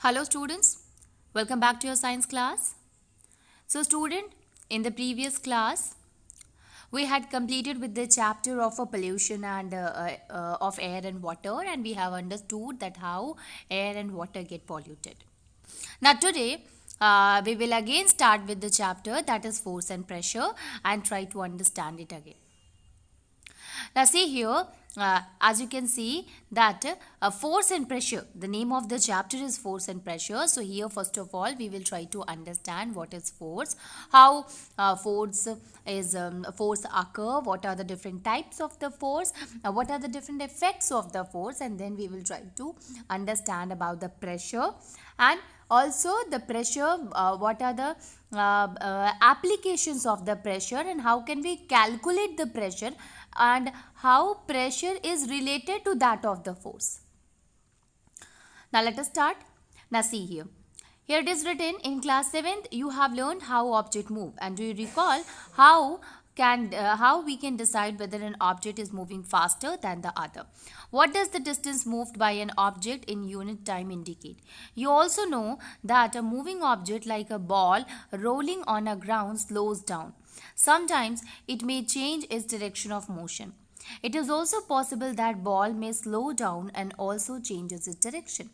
Hello students, welcome back to your science class. So student, in the previous class, we had completed with the chapter of pollution and of air and water, and we have understood that how air and water get polluted. Now today, we will again start with the chapter that is force and pressure and try to understand it again. Now see here, as you can see that force and pressure, the name of the chapter is force and pressure. So here first of all we will try to understand what is force, how force occur, what are the different types of the force, what are the different effects of the force, and then we will try to understand about the pressure and also the pressure, what are the applications of the pressure and how can we calculate the pressure and how pressure is related to that of the force. Now let us start. Now see here. Here it is written in class 7th you have learned how object move, and do you recall how we can decide whether an object is moving faster than the other? What does the distance moved by an object in unit time indicate? You also know that a moving object like a ball rolling on a ground slows down. Sometimes it may change its direction of motion. It is also possible that ball may slow down and also changes its direction.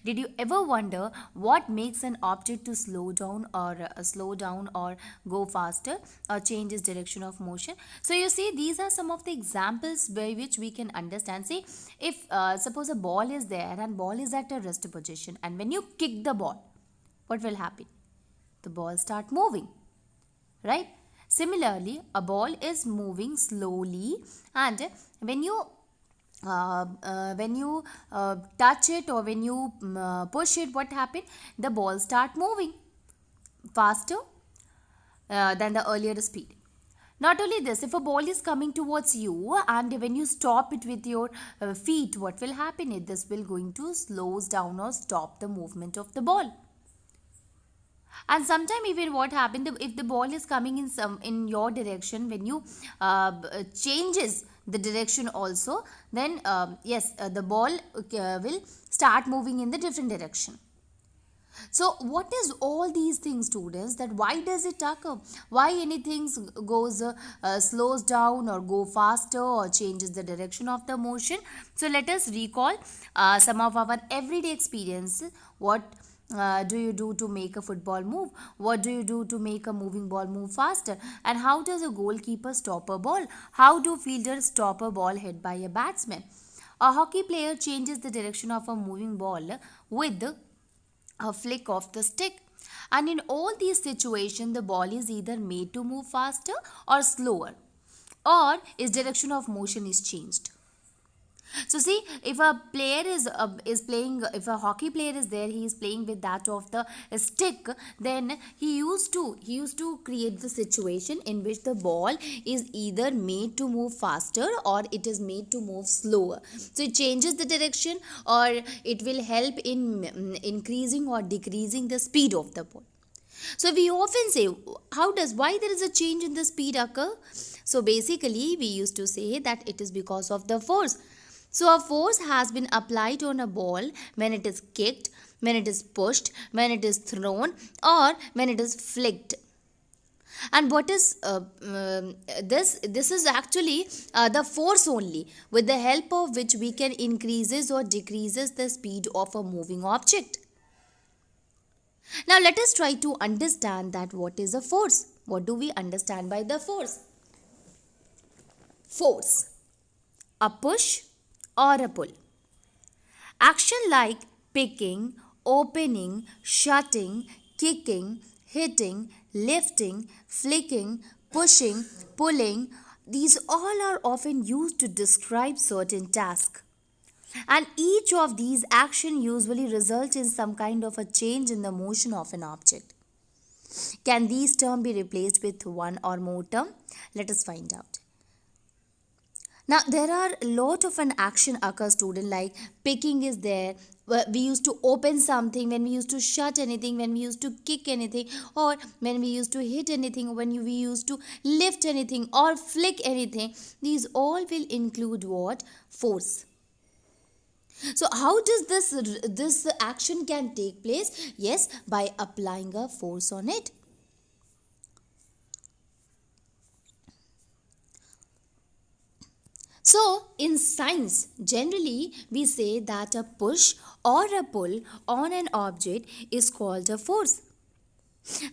Did you ever wonder what makes an object to slow down or go faster or change its direction of motion? So you see, these are some of the examples by which we can understand. See, if suppose a ball is there and ball is at a rest position, and when you kick the ball, what will happen? The ball start moving, right? Similarly, a ball is moving slowly, and when you touch it or when you push it, what happened? The ball start moving faster than the earlier speed. Not only this, if a ball is coming towards you and when you stop it with your feet, what will happen? This will going to slows down or stop the movement of the ball. And sometime even what happened, if the ball is coming in your direction, when you changes the direction also, then the ball will start moving in the different direction. So what is all these things, students, that why does it occur? Why anything goes slows down or go faster or changes the direction of the motion? So let us recall some of our everyday experiences. What do you do to make a football move? What do you do to make a moving ball move faster? And how does a goalkeeper stop a ball? How do fielders stop a ball hit by a batsman? A hockey player changes the direction of a moving ball with a flick of the stick. And in all these situations, the ball is either made to move faster or slower, or its direction of motion is changed. So see, if a player is playing, if a hockey player is there, he is playing with that of the stick. Then he used to create the situation in which the ball is either made to move faster or it is made to move slower. So it changes the direction, or it will help in increasing or decreasing the speed of the ball. So we often say, why there is a change in the speed occur? So basically we used to say that it is because of the force. So a force has been applied on a ball when it is kicked, when it is pushed, when it is thrown, or when it is flicked. And what is this? This is actually the force only, with the help of which we can increases or decreases the speed of a moving object. Now let us try to understand that what is a force. What do we understand by the force? Force, a push or a pull. Action like picking, opening, shutting, kicking, hitting, lifting, flicking, pushing, pulling, these all are often used to describe certain tasks. And each of these actions usually result in some kind of a change in the motion of an object. Can these terms be replaced with one or more terms? Let us find out. Now there are a lot of an action occur, student, like picking is there. We used to open something, when we used to shut anything, when we used to kick anything, or when we used to hit anything, when we used to lift anything or flick anything. These all will include what? Force. So how does this action can take place? Yes, by applying a force on it. So, in science, generally we say that a push or a pull on an object is called a force.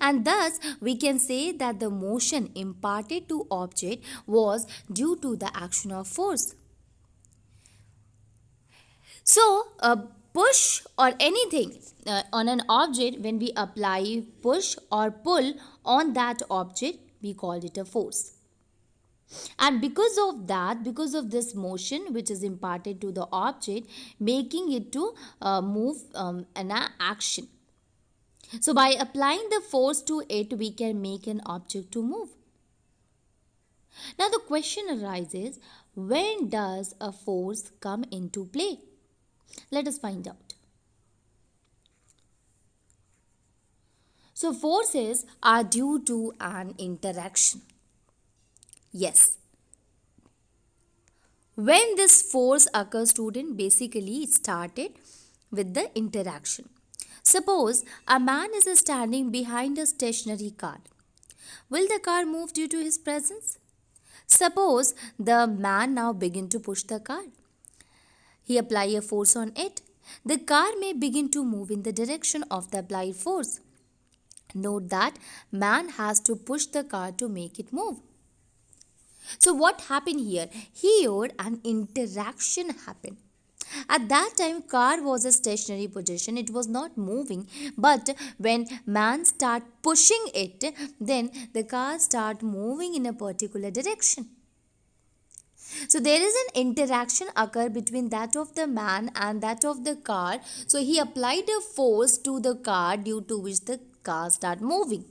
And thus, we can say that the motion imparted to object was due to the action of force. So, a push or anything on an object, when we apply push or pull on that object, we call it a force. And because of that, because of this motion which is imparted to the object, making it to move an action. So by applying the force to it, we can make an object to move. Now the question arises, when does a force come into play? Let us find out. So forces are due to an interaction. Yes. When this force occurs, student, basically it started with the interaction. Suppose a man is standing behind a stationary car. Will the car move due to his presence? Suppose the man now begin to push the car. He apply a force on it. The car may begin to move in the direction of the applied force. Note that man has to push the car to make it move. So what happened here? Here an interaction happened. At that time, car was a stationary position. It was not moving. But when man start pushing it, then the car start moving in a particular direction. So there is an interaction occur between that of the man and that of the car. So he applied a force to the car, due to which the car start moving.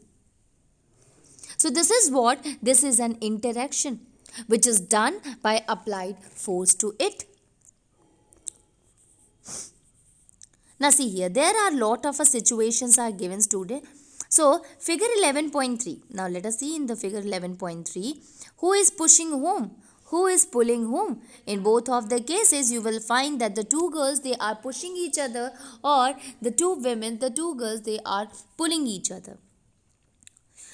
So this is an interaction which is done by applied force to it. Now see here, there are lot of situations are given, student. So figure 11.3. Now let us see in the figure 11.3. Who is pushing whom? Who is pulling whom? In both of the cases, you will find that the two girls, they are pushing each other, or the two women, the two girls, they are pulling each other.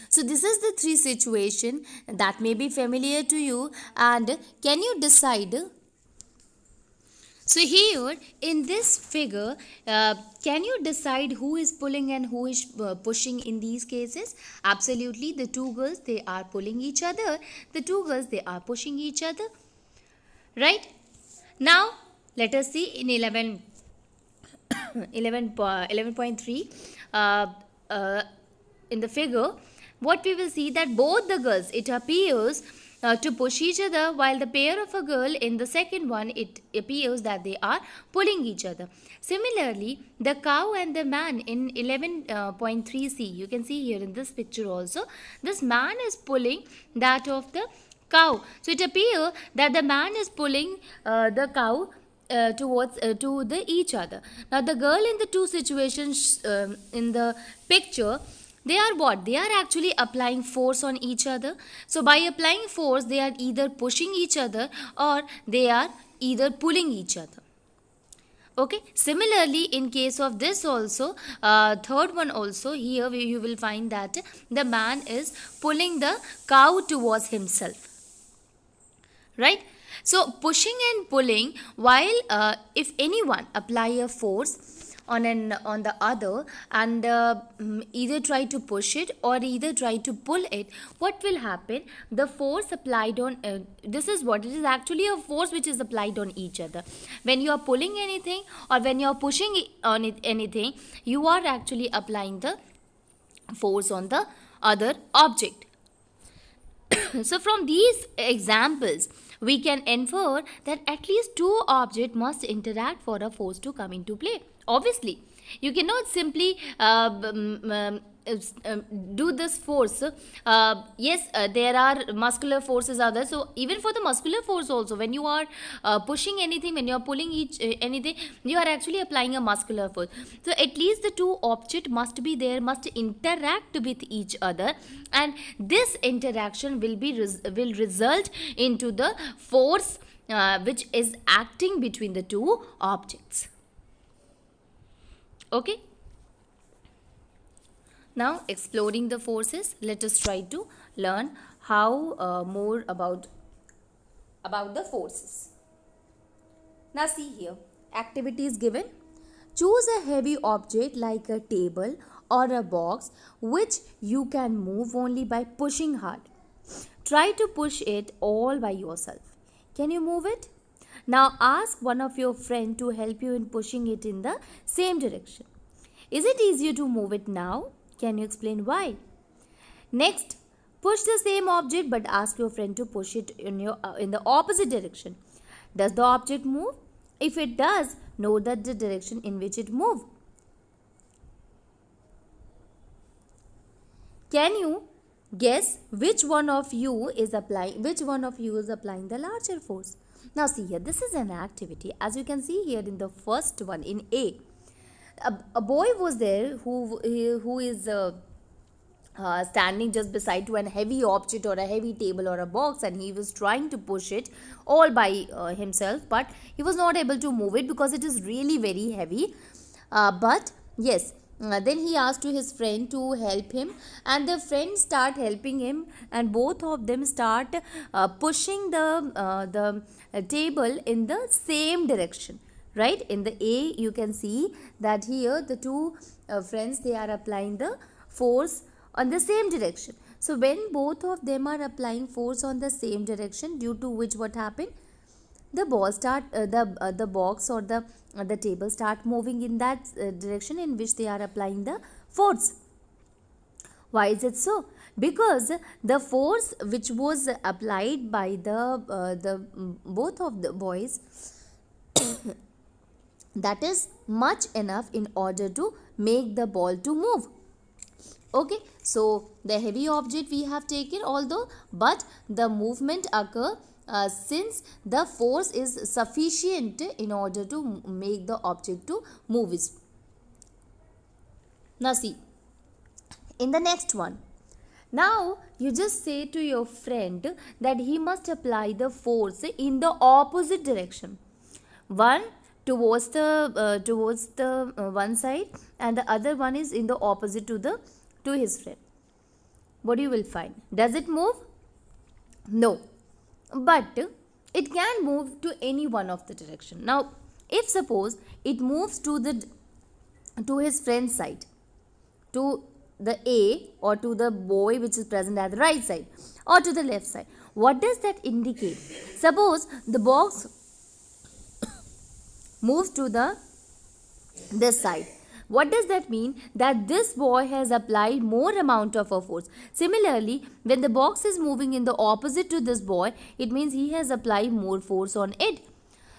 So this is the three situation that may be familiar to you, and can you decide? So here in this figure, can you decide who is pulling and who is pushing in these cases? Absolutely, the two girls, they are pulling each other. The two girls, they are pushing each other. Right? Now, let us see in 11.3 in the figure, what we will see that both the girls, it appears to push each other, while the pair of a girl in the second one, it appears that they are pulling each other. Similarly, the cow and the man in 11.3c, you can see here in this picture also, this man is pulling that of the cow. So it appears that the man is pulling the cow towards to the each other. Now the girl in the two situations in the picture, they are what? They are actually applying force on each other. So by applying force, they are either pushing each other or they are either pulling each other. Okay. Similarly, in case of this also, third one also, here you will find that the man is pulling the cow towards himself. Right? So pushing and pulling, while if anyone apply a force on the other and either try to push it or either try to pull it, what will happen? The force applied on this is what it is, actually a force which is applied on each other. When you are pulling anything or when you are pushing on it anything, you are actually applying the force on the other object. So from these examples, we can infer that at least two objects must interact for a force to come into play. Obviously, you cannot simply do this force. Yes, there are muscular forces are there. So even for the muscular force also, when you are pushing anything, when you are pulling anything, you are actually applying a muscular force. So at least the two objects must be there, must interact with each other, and this interaction will result into the force which is acting between the two objects. Okay. Now, exploring the forces, let us try to learn how more about the forces. Now see here, activities given. Choose a heavy object like a table or a box which you can move only by pushing hard. Try to push it all by yourself. Can you move it? Now ask one of your friends to help you in pushing it in the same direction. Is it easier to move it now? Can you explain why? Next, push the same object but ask your friend to push it in the opposite direction. Does the object move? If it does, note that the direction in which it moved. Can you guess which one of you is applying the larger force? Now see here, this is an activity. As you can see here in the first one in a boy was there who is standing just beside to an heavy object or a heavy table or a box, and he was trying to push it all by himself, but he was not able to move it because it is really very heavy. But yes, then he asked to his friend to help him, and the friend start helping him, and both of them start pushing the table in the same direction. Right, in the A you can see that here the two friends, they are applying the force on the same direction. So when both of them are applying force on the same direction, due to which what happened, the ball start the box or the table start moving in that direction in which they are applying the force. Why is it so? Because the force which was applied by the both of the boys that is much enough in order to make the ball to move. Okay, so the heavy object we have taken, although, but the movement occur since the force is sufficient in order to make the object to move. Now see, in the next one, now you just say to your friend that he must apply the force in the opposite direction. One towards the one side, and the other one is in the opposite to his friend. What you will find? Does it move? No, but it can move to any one of the direction. Now, if suppose it moves to his friend's side, to the A, or to the boy which is present at the right side, or to the left side, what does that indicate? Suppose the box moves to this side. What does that mean? That this boy has applied more amount of a force. Similarly, when the box is moving in the opposite to this boy, it means he has applied more force on it.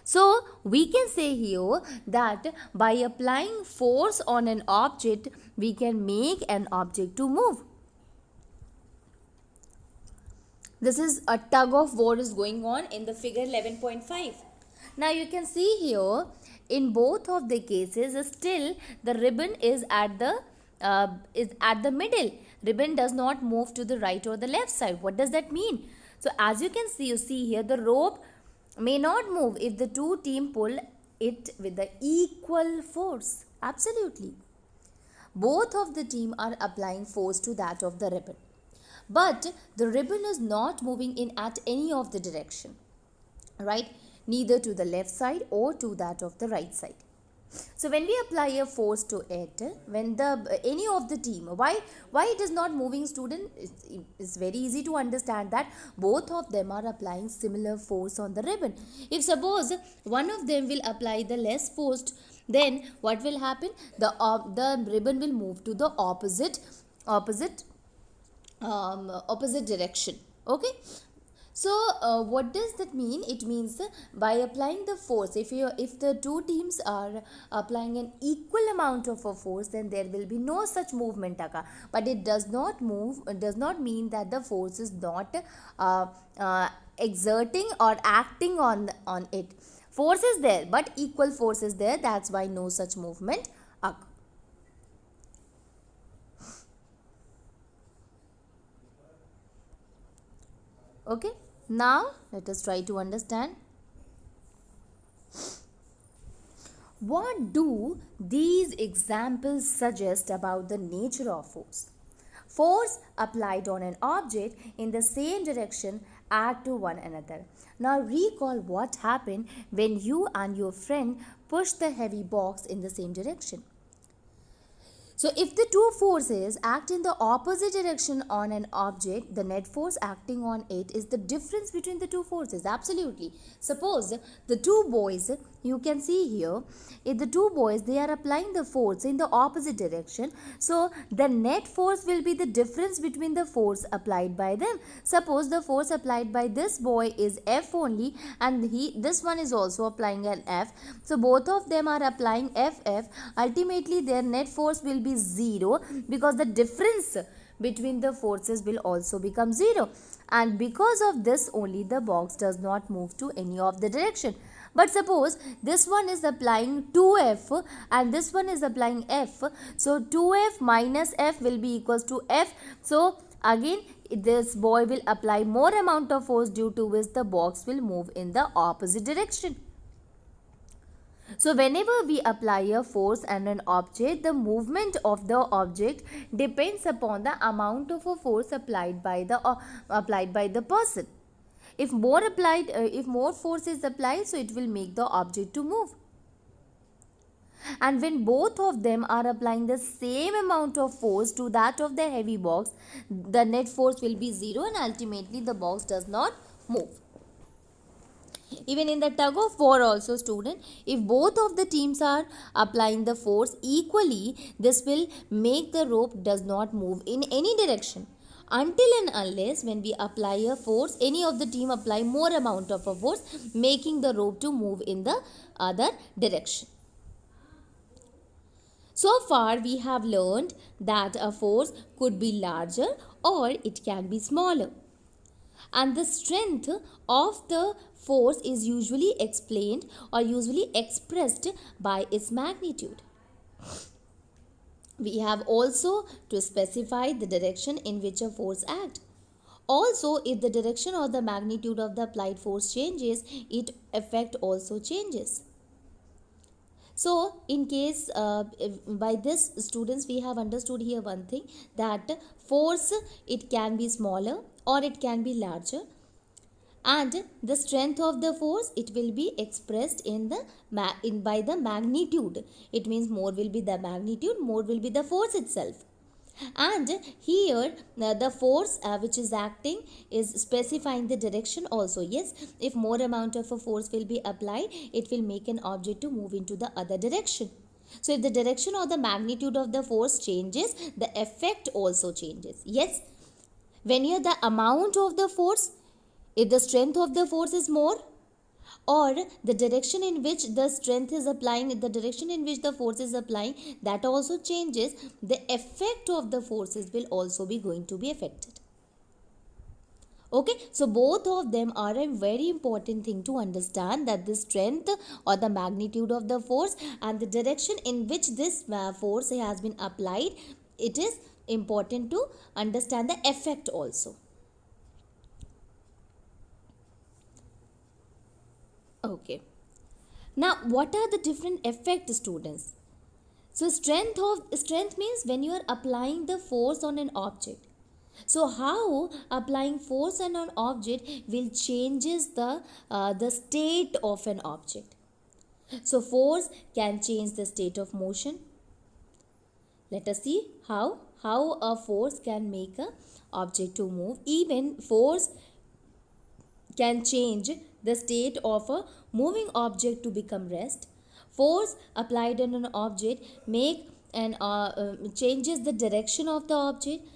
So we can say here that by applying force on an object, we can make an object to move. This is a tug of war is going on in the figure 11.5. Now you can see here in both of the cases still the ribbon is at the middle. Ribbon does not move to the right or the left side. What does that mean? So as you can see, here the rope may not move if the two team pull it with the equal force. Absolutely. Both of the team are applying force to that of the ribbon. But the ribbon is not moving in at any of the direction. Right? Neither to the left side or to that of the right side. So when we apply a force to it, when any of the team, why it is not moving, student? It's very easy to understand that both of them are applying similar force on the ribbon. If suppose one of them will apply the less force, then what will happen? The ribbon will move to the opposite direction. Okay. So what does that mean? It means by applying the force, if the two teams are applying an equal amount of a force, then there will be no such movement occur. But it does not mean that the force is not exerting or acting on it. Force is there, but equal force is there. That's why no such movement occur. Okay. Now, let us try to understand. What do these examples suggest about the nature of force? Force applied on an object in the same direction add to one another. Now recall what happened when you and your friend pushed the heavy box in the same direction. So if the two forces act in the opposite direction on an object, the net force acting on it is the difference between the two forces. Absolutely. Suppose the two boys, you can see here, if the two boys, they are applying the force in the opposite direction. So the net force will be the difference between the force applied by them. Suppose the force applied by this boy is F only, and this one is also applying an F. So both of them are applying FF. Ultimately their net force will be 0, because the difference between the forces will also become 0, and because of this only the box does not move to any of the direction. But suppose this one is applying 2F and this one is applying F, so 2F minus F will be equals to F. So again this boy will apply more amount of force, due to which the box will move in the opposite direction. So whenever we apply a force on an object, the movement of the object depends upon the amount of a force applied by the person. If more force is applied, so it will make the object to move. And when both of them are applying the same amount of force to that of the heavy box, the net force will be 0, and ultimately the box does not move. Even in the tug of war also, student, if both of the teams are applying the force equally, this will make the rope does not move in any direction, until and unless when we apply a force, any of the team apply more amount of a force, making the rope to move in the other direction. So far we have learned that a force could be larger or it can be smaller, and the strength of the force is usually explained or usually expressed by its magnitude. We have also to specify the direction in which a force acts. Also, if the direction or the magnitude of the applied force changes, its effect also changes. So, in case by this, students, we have understood here one thing, that force, it can be smaller or it can be larger, and the strength of the force, it will be expressed by the magnitude. It means more will be the magnitude, more will be the force itself. And here the force which is acting is specifying the direction also. Yes, if more amount of a force will be applied, it will make an object to move into the other direction. So if the direction or the magnitude of the force changes, the effect also changes. Yes, when you the amount of the force, if the strength of the force is more, or the direction in which the strength is applying, the direction in which the force is applying, that also changes, the effect of the forces will also be going to be affected. Okay, so both of them are a very important thing to understand, that the strength or the magnitude of the force and the direction in which this force has been applied, it is important to understand the effect also. Okay. Now, what are the different effects, students? So, strength means when you are applying the force on an object. So, how applying force on an object will changes the state of an object. So, force can change the state of motion. Let us see how a force can make a object to move. Even force can change the state of a moving object to become rest. Force applied on an object changes the direction of the object,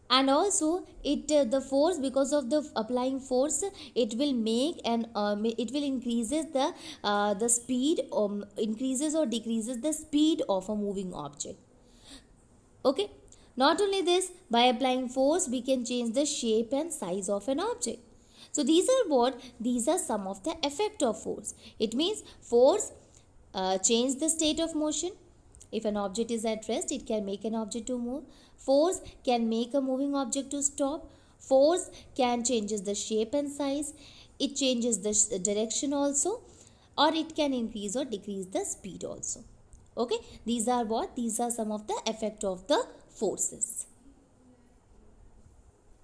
and also the force, because of the applying force, it will make it will increases the speed, increases or decreases the speed of a moving object. Okay. Not only this, by applying force, we can change the shape and size of an object. So these are some of the effect of force. It means force change the state of motion. If an object is at rest, it can make an object to move. Force can make a moving object to stop. Force can changes the shape and size. It changes the direction also. or it can increase or decrease the speed also. Okay, these are what? These are some of the effect of the forces.